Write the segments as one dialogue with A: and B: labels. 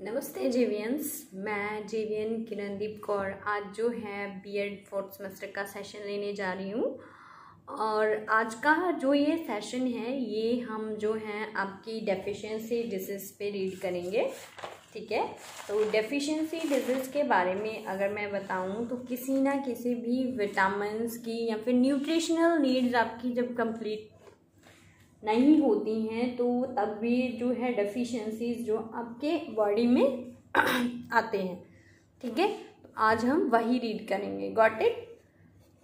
A: नमस्ते जेवियंस, मैं जेवियन किरणदीप कौर आज जो है बीएड 4th सेमेस्टर का सेशन लेने जा रही हूँ। और आज का जो ये सेशन है ये हम जो है आपकी डेफिशिएंसी डिजीज़ पे रीड करेंगे। ठीक है, तो डेफिशिएंसी डिजीज़ के बारे में अगर मैं बताऊँ तो किसी ना किसी भी विटामिन्स की या फिर न्यूट्रिशनल नीड्स आपकी जब कंप्लीट नहीं होती हैं तो तब भी जो है डेफिशिएंसीज जो आपके बॉडी में आते हैं। ठीक है, तो आज हम वही रीड करेंगे। Got it.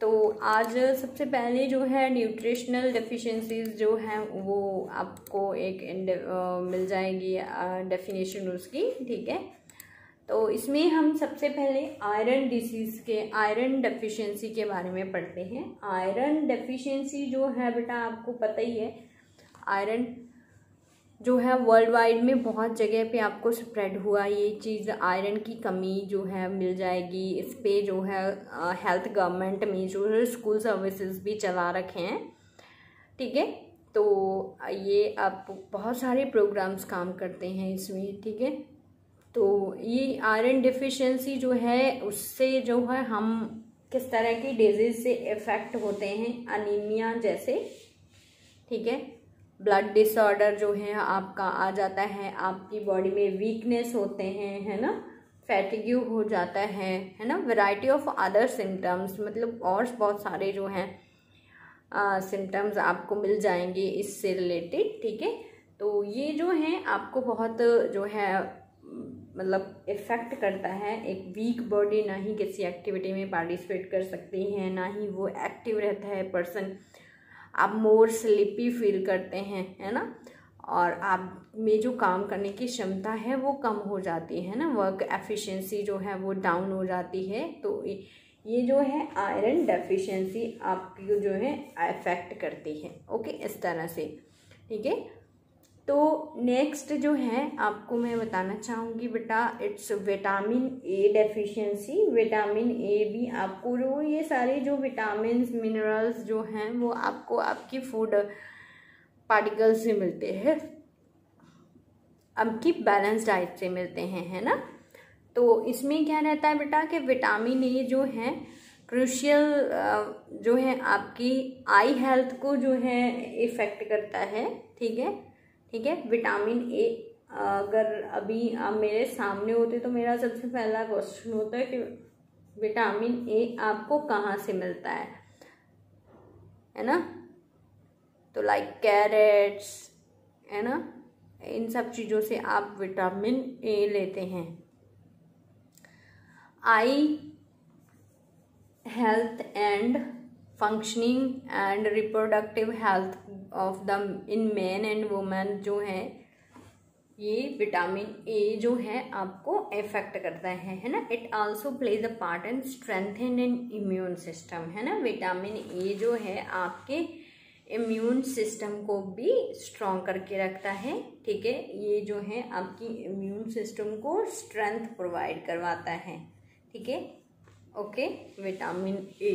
A: तो आज सबसे पहले जो है न्यूट्रिशनल डेफिशिएंसीज जो हैं वो आपको एक मिल जाएगी डेफिनेशन उसकी। ठीक है, तो इसमें हम सबसे पहले आयरन डिसीज़ के आयरन डेफिशिएंसी के बारे में पढ़ते हैं। आयरन डेफिशिएंसी जो है बेटा आपको पता ही है, आयरन जो है वर्ल्ड वाइड में बहुत जगह पे आपको स्प्रेड हुआ ये चीज़। आयरन की कमी जो है मिल जाएगी। इस पे जो है हेल्थ गवर्नमेंट में जो है स्कूल सर्विसेज भी चला रखे हैं। ठीक है, तो ये आप बहुत सारे प्रोग्राम्स काम करते हैं इसमें। ठीक है, तो ये आयरन डिफिशिएंसी जो है उससे जो है हम किस तरह की डिजीज़ से इफ़ेक्ट होते हैं, अनीमिया जैसे। ठीक है, ब्लड डिसऑर्डर जो है आपका आ जाता है, आपकी बॉडी में वीकनेस होते हैं, है ना, फैटिग्यू हो जाता है ना, वैरायटी ऑफ अदर सिम्टम्स, मतलब और बहुत सारे जो हैं सिम्टम्स आपको मिल जाएंगे इससे रिलेटेड। ठीक है, तो ये जो है आपको बहुत जो है मतलब इफ़ेक्ट करता है। एक वीक बॉडी ना ही किसी एक्टिविटी में पार्टिसिपेट कर सकती है, ना ही वो एक्टिव रहता है पर्सन। आप मोर स्लीपी फील करते हैं, है ना, और आप में जो काम करने की क्षमता है वो कम हो जाती है ना, वर्क एफिशिएंसी जो है वो डाउन हो जाती है। तो ये जो है आयरन डेफिशिएंसी आपकी जो है अफेक्ट करती है। ओके, इस तरह से। ठीक है, तो नेक्स्ट जो है आपको मैं बताना चाहूँगी बेटा, it's vitamin A deficiency. Vitamin A भी आपको जो ये सारे जो विटामिन्स मिनरल्स जो हैं वो आपको आपकी फूड पार्टिकल्स से मिलते हैं, आपकी बैलेंस डाइट से मिलते हैं, है ना। तो इसमें क्या रहता है बेटा कि विटामिन ए जो है क्रूशियल जो है आपकी आई हेल्थ को जो है इफ़ेक्ट करता है। ठीक है, ठीक है, विटामिन ए अगर अभी आप मेरे सामने होते तो मेरा सबसे पहला क्वेश्चन होता है कि विटामिन ए आपको कहाँ से मिलता है ना। तो लाइक कैरेट्स, है ना, इन सब चीज़ों से आप विटामिन ए लेते हैं। Eye health and functioning and reproductive health of the in man and women जो है ये विटामिन ए जो है आपको इफेक्ट करता है ना। It also plays a part in strengthen in immune system, है ना। विटामिन ए जो है आपके इम्यून सिस्टम को भी स्ट्रॉन्ग करके रखता है। ठीक है, ये जो है आपकी इम्यून सिस्टम को स्ट्रेंथ प्रोवाइड करवाता है। ठीक है, ओके, विटामिन ए।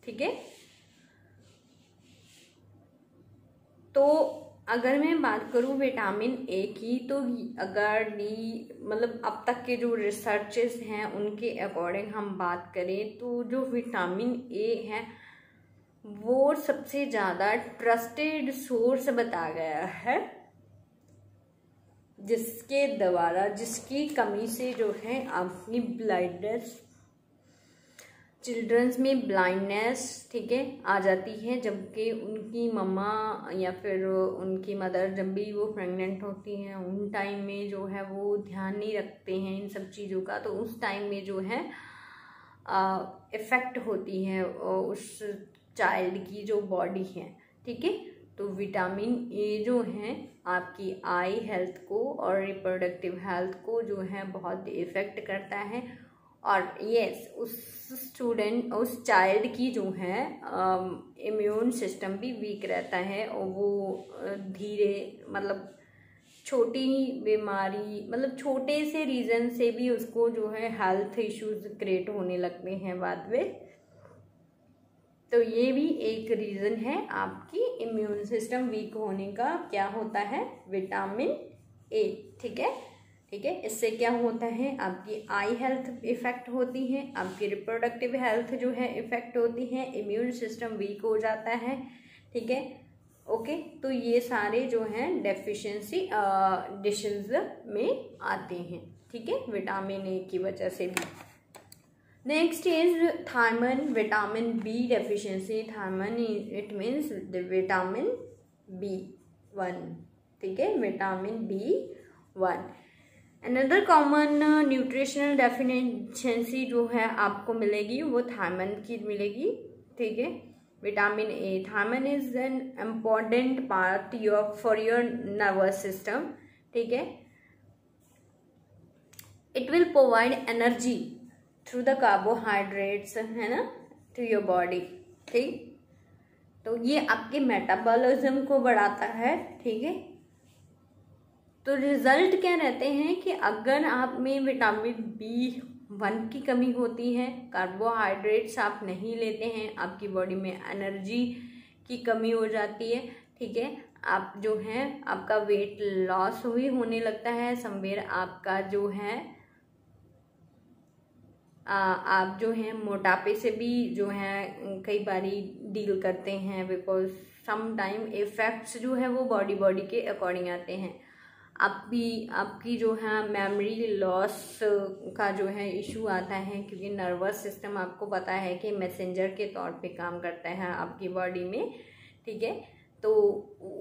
A: ठीक है, तो अगर मैं बात करूँ विटामिन ए की, तो अगर मतलब अब तक के जो रिसर्चेस हैं उनके अकॉर्डिंग हम बात करें तो जो विटामिन ए है वो सबसे ज़्यादा ट्रस्टेड सोर्स बताया गया है, जिसके द्वारा जिसकी कमी से जो है आपकी ब्लाइंडनेस, चिल्ड्रंस में ब्लाइंडनेस, ठीक है, आ जाती है। जबकि उनकी मम्मा या फिर उनकी मदर जब भी वो प्रेग्नेंट होती हैं उन टाइम में जो है वो ध्यान नहीं रखते हैं इन सब चीज़ों का, तो उस टाइम में जो है इफ़ेक्ट होती है उस चाइल्ड की जो बॉडी है। ठीक है, तो विटामिन ए जो है आपकी आई हेल्थ को और रिप्रोडक्टिव हेल्थ को जो है बहुत इफ़ेक्ट करता है। और यस, उस चाइल्ड की जो है इम्यून सिस्टम भी वीक रहता है और वो धीरे मतलब छोटी बीमारी मतलब छोटे से रीज़न से भी उसको जो है हेल्थ इश्यूज क्रिएट होने लगते हैं बाद में। तो ये भी एक रीज़न है आपकी इम्यून सिस्टम वीक होने का, क्या होता है, विटामिन ए। ठीक है, ठीक है। इससे क्या होता है, आपकी आई हेल्थ इफेक्ट होती है, आपकी रिप्रोडक्टिव हेल्थ जो है इफेक्ट होती है, इम्यून सिस्टम वीक हो जाता है, ठीक है। ओके, तो ये सारे जो हैं डेफिशिएंसी डिशेज में आते हैं, ठीक है, विटामिन ए की वजह से भी। Next is thiamine, vitamin B deficiency. Thiamine it means vitamin B1, ठीक है, vitamin B1। Another common nutritional deficiency जो है आपको मिलेगी वो थायमन की मिलेगी, ठीक है। Vitamin A, thiamine is an important part for your nervous system, ठीक है। It will provide energy through the carbohydrates, है ना, टू योर बॉडी, ठीक। तो ये आपके मेटाबॉलिज्म को बढ़ाता है, ठीक है। तो रिजल्ट क्या रहते हैं कि अगर आप में विटामिन B1 की कमी होती है, कार्बोहाइड्रेट्स आप नहीं लेते हैं, आपकी बॉडी में एनर्जी की कमी हो जाती है, ठीक है। आप जो है आपका वेट लॉस भी होने लगता है, समवेयर आपका जो है आप जो है मोटापे से भी जो है कई बारी डील करते हैं, बिकॉज सम टाइम इफेक्ट्स जो है वो बॉडी के अकॉर्डिंग आते हैं। आपकी जो है मेमोरी लॉस का जो है इशू आता है, क्योंकि नर्वस सिस्टम आपको पता है कि मैसेंजर के तौर पे काम करता है आपकी बॉडी में, ठीक है। तो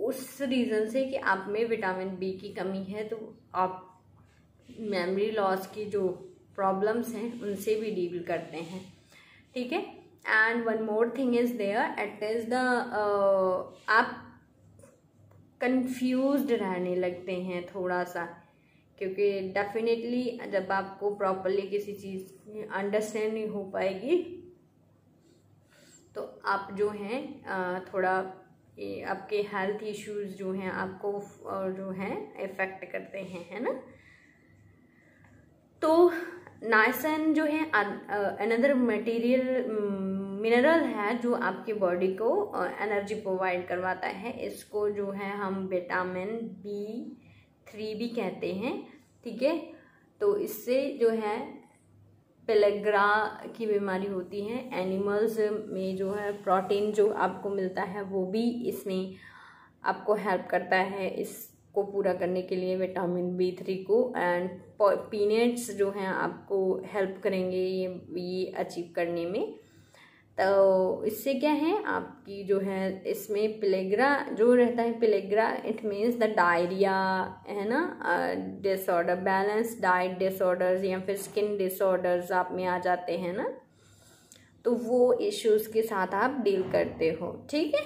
A: उस रीज़न से कि आप में विटामिन बी की कमी है, तो आप मेमोरी लॉस की जो प्रॉब्लम्स हैं उनसे भी डील करते हैं, ठीक है। And one more thing is there, it is the आप कंफ्यूज्ड रहने लगते हैं थोड़ा सा, क्योंकि डेफिनेटली जब आपको प्रॉपरली किसी चीज़ अंडरस्टैंड नहीं हो पाएगी तो आप जो हैं थोड़ा आपके हेल्थ इश्यूज जो हैं आपको जो हैं इफेक्ट करते हैं, है ना। तो नाइसिन जो है अनदर मिनरल है जो आपकी बॉडी को एनर्जी प्रोवाइड करवाता है। इसको जो है हम विटामिन B3 भी कहते हैं, ठीक है। तो इससे जो है पेलेग्रा की बीमारी होती है, एनिमल्स में जो है प्रोटीन जो आपको मिलता है वो भी इसमें आपको हेल्प करता है इसको पूरा करने के लिए, विटामिन B3 को। एंड पीनट्स जो हैं आपको हेल्प करेंगे ये अचीव करने में। तो इससे क्या है आपकी जो है इसमें पेलेग्रा जो रहता है, pellagra it means the diarrhoea, है ना, डिसऑर्डर, बैलेंस डाइट डिसऑर्डर्स या फिर स्किन डिसऑर्डर्स आप में आ जाते हैं ना, तो वो इश्यूज के साथ आप डील करते हो, ठीक है।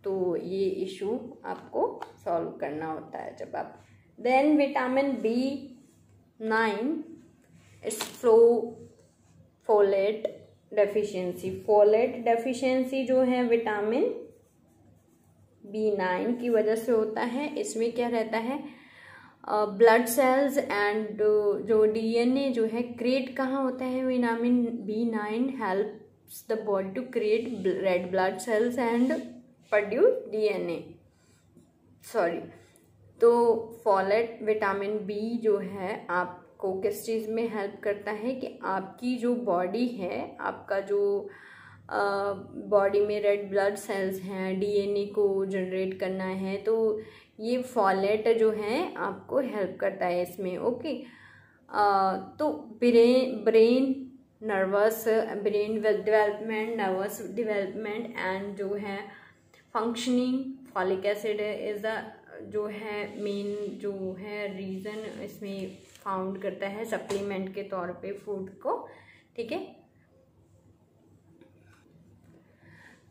A: तो ये इशू आपको सॉल्व करना होता है जब आप। Then vitamin B9 is folate deficiency. Folate deficiency जो है विटामिन B9 की वजह से होता है। इसमें क्या रहता है, ब्लड सेल्स एंड जो DNA जो है क्रिएट कहाँ होता है, vitamin B9 helps the body to create red blood cells and produce DNA, sorry. तो फोलेट विटामिन B जो है आपको किस चीज़ में हेल्प करता है कि आपकी जो बॉडी है, आपका जो बॉडी में रेड ब्लड सेल्स हैं, DNA को जनरेट करना है, तो ये फोलेट जो है आपको हेल्प करता है इसमें, ओके। तो brain development, nervous development and जो है functioning, folic acid is the जो है मेन जो है रीज़न इसमें फाउंड करता है सप्लीमेंट के तौर पे फूड को, ठीक है।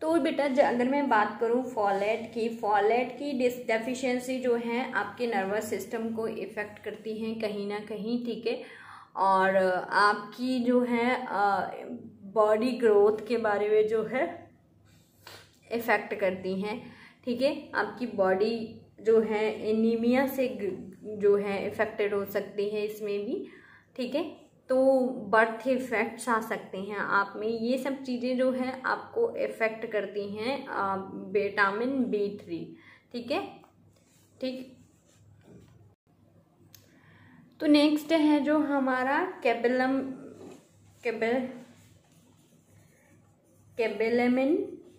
A: तो बेटा अगर मैं बात करूँ फोलेट की डेफिशिएंसी जो है आपके नर्वस सिस्टम को इफ़ेक्ट करती हैं कहीं ना कहीं, ठीक है। और आपकी जो है बॉडी ग्रोथ के बारे में जो है इफ़ेक्ट करती हैं, ठीक है। आपकी बॉडी जो है एनीमिया से जो है इफ़ेक्टेड हो सकती है इसमें भी, ठीक है। तो बर्थ इफ़ेक्ट्स आ सकते हैं आप में, ये सब चीज़ें जो है आपको इफ़ेक्ट करती हैं विटामिन B3, ठीक है, ठीक। तो नेक्स्ट है जो हमारा कैबेलेमिन,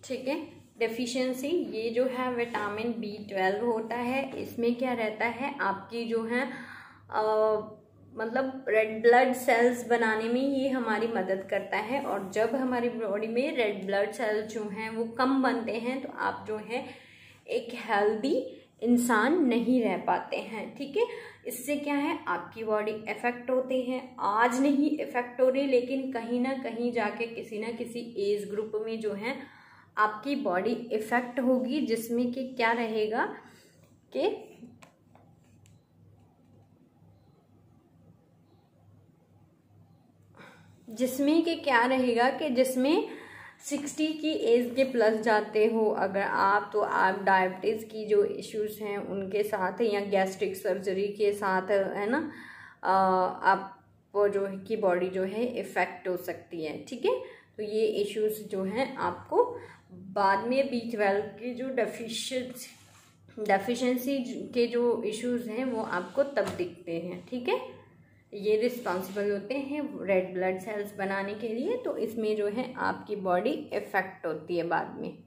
A: ठीक है, डेफिशिएंसी। ये जो है विटामिन B12 होता है। इसमें क्या रहता है, आपकी जो है मतलब रेड ब्लड सेल्स बनाने में ये हमारी मदद करता है। और जब हमारी बॉडी में रेड ब्लड सेल्स जो हैं वो कम बनते हैं तो आप जो है एक हेल्दी इंसान नहीं रह पाते हैं, ठीक है। इससे क्या है, आपकी बॉडी इफेक्ट होती है। आज नहीं इफेक्ट हो रही, लेकिन कहीं ना कहीं जाके किसी ना किसी एज ग्रुप में जो है आपकी बॉडी इफेक्ट होगी, जिसमें कि क्या रहेगा कि जिसमें 60 की एज के प्लस जाते हो अगर आप, तो आप डायबिटीज़ की जो इश्यूज हैं उनके साथ या गैस्ट्रिक सर्जरी के साथ, है ना, आप जो है की बॉडी जो है इफ़ेक्ट हो सकती है, ठीक है। तो ये इश्यूज जो हैं आपको बाद में B12 की जो डेफिशिएंसी के जो इश्यूज हैं वो आपको तब दिखते हैं, ठीक है। ये रिस्पॉन्सिबल होते हैं रेड ब्लड सेल्स बनाने के लिए, तो इसमें जो है आपकी बॉडी इफेक्ट होती है बाद में।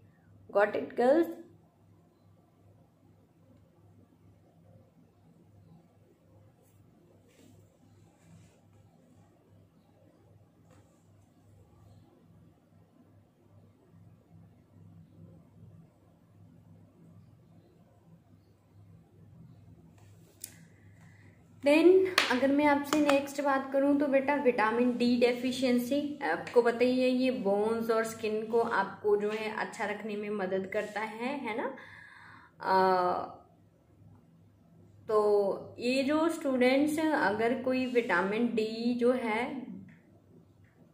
A: Got it girls? देन अगर मैं आपसे नेक्स्ट बात करूं तो बेटा विटामिन D डेफिशिएंसी, आपको पता ही है ये बोन्स और स्किन को आपको जो है अच्छा रखने में मदद करता है ना। तो ये जो स्टूडेंट्स, अगर कोई विटामिन D जो है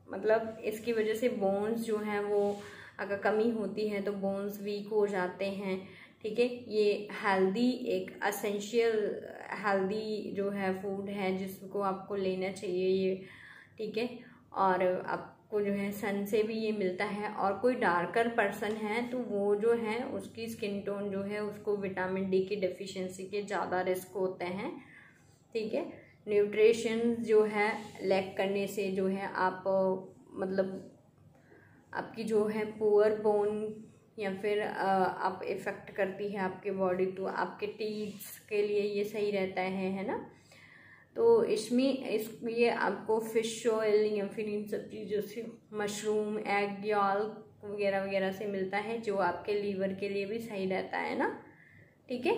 A: मतलब इसकी वजह से बोन्स जो हैं वो अगर कमी होती है तो बोन्स वीक हो जाते हैं, ठीक है। ये हेल्दी एक असेंशियल हेल्दी जो है फूड है जिसको आपको लेना चाहिए ये, ठीक है। और आपको जो है सन से भी ये मिलता है। और कोई डार्कर पर्सन है तो वो जो है उसकी स्किन टोन जो है उसको विटामिन D की डेफिशिएंसी के ज़्यादा रिस्क होते हैं, ठीक है। न्यूट्रिशन जो है लैक करने से जो है आप मतलब आपकी जो है पुअर बोन या फिर आप इफ़ेक्ट करती है आपके बॉडी, तो आपके टीथ्स के लिए ये सही रहता है ना। तो इसमें ये आपको फिश ऑयल या फिर इन सब चीज़ों से, मशरूम, एग यॉल्क वगैरह वगैरह से मिलता है, जो आपके लीवर के लिए भी सही रहता है ना, ठीक है।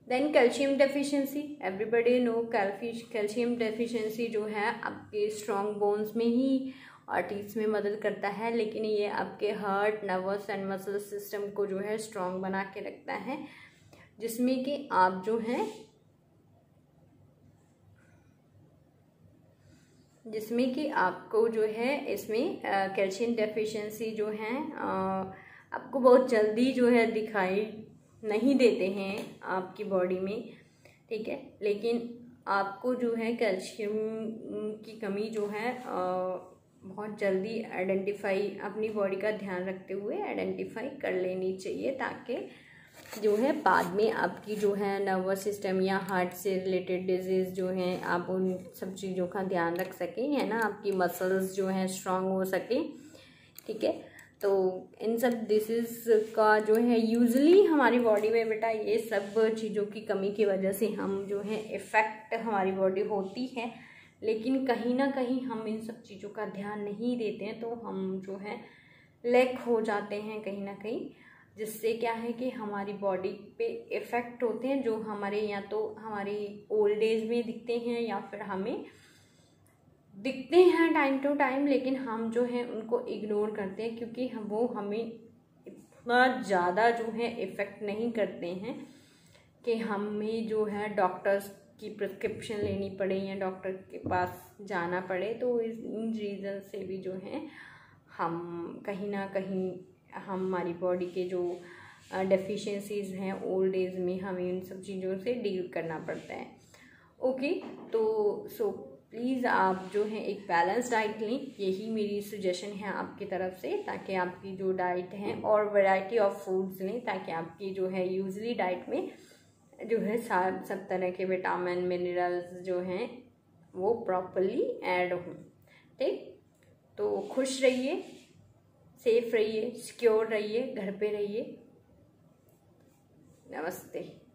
A: Then calcium deficiency, everybody know calcium deficiency जो है आपके स्ट्रॉन्ग बोन्स में ही और टीथ्स में मदद करता है, लेकिन ये आपके heart, nervous and muscle system को जो है स्ट्रॉन्ग बना के रखता है, जिसमें कि आप जो हैं जिसमें कि आपको जो है इसमें कैल्शियम डेफिशिएंसी जो है आपको बहुत जल्दी जो है दिखाई नहीं देते हैं आपकी बॉडी में, ठीक है। लेकिन आपको जो है कैल्शियम की कमी जो है बहुत जल्दी आइडेंटिफाई, अपनी बॉडी का ध्यान रखते हुए आइडेंटिफाई कर लेनी चाहिए, ताकि जो है बाद में आपकी जो है नर्वस सिस्टम या हार्ट से रिलेटेड डिजीज़ जो हैं आप उन सब चीज़ों का ध्यान रख सकें, है ना। आपकी मसल्स जो हैं स्ट्रांग हो सके, ठीक है। तो इन सब डिसीज़ का जो है यूजुअली हमारी बॉडी में बेटा ये सब चीज़ों की कमी की वजह से हम जो है इफ़ेक्ट हमारी बॉडी होती है, लेकिन कहीं ना कहीं हम इन सब चीज़ों का ध्यान नहीं देते हैं, तो हम जो है लैक हो जाते हैं कहीं ना कहीं, जिससे क्या है कि हमारी बॉडी पे इफ़ेक्ट होते हैं जो हमारे या तो हमारी ओल्ड एज में दिखते हैं या फिर हमें दिखते हैं टाइम टू टाइम, लेकिन हम जो है उनको इग्नोर करते हैं क्योंकि वो हमें इतना ज़्यादा जो है इफ़ेक्ट नहीं करते हैं कि हमें जो है डॉक्टर्स की प्रिस्क्रिप्शन लेनी पड़े या डॉक्टर के पास जाना पड़े। तो इन रीज़न से भी जो है हम कहीं ना कहीं हमारी बॉडी के जो डेफिशिएंसीज़ हैं ओल्ड एज में हमें इन सब चीज़ों से डील करना पड़ता है। ओके, तो सो प्लीज़ आप जो है एक बैलेंस डाइट लें, यही मेरी सजेशन है आपकी तरफ से, ताकि आपकी जो डाइट है और वैरायटी ऑफ फूड्स लें, ताकि आपकी जो है यूजली डाइट में जो है सब तरह के विटामिन मिनरल्स जो हैं वो प्रॉपरली ऐड हों। ठीक, तो खुश रहिए, सेफ रहिए, सिक्योर रहिए, घर पे रहिए। नमस्ते।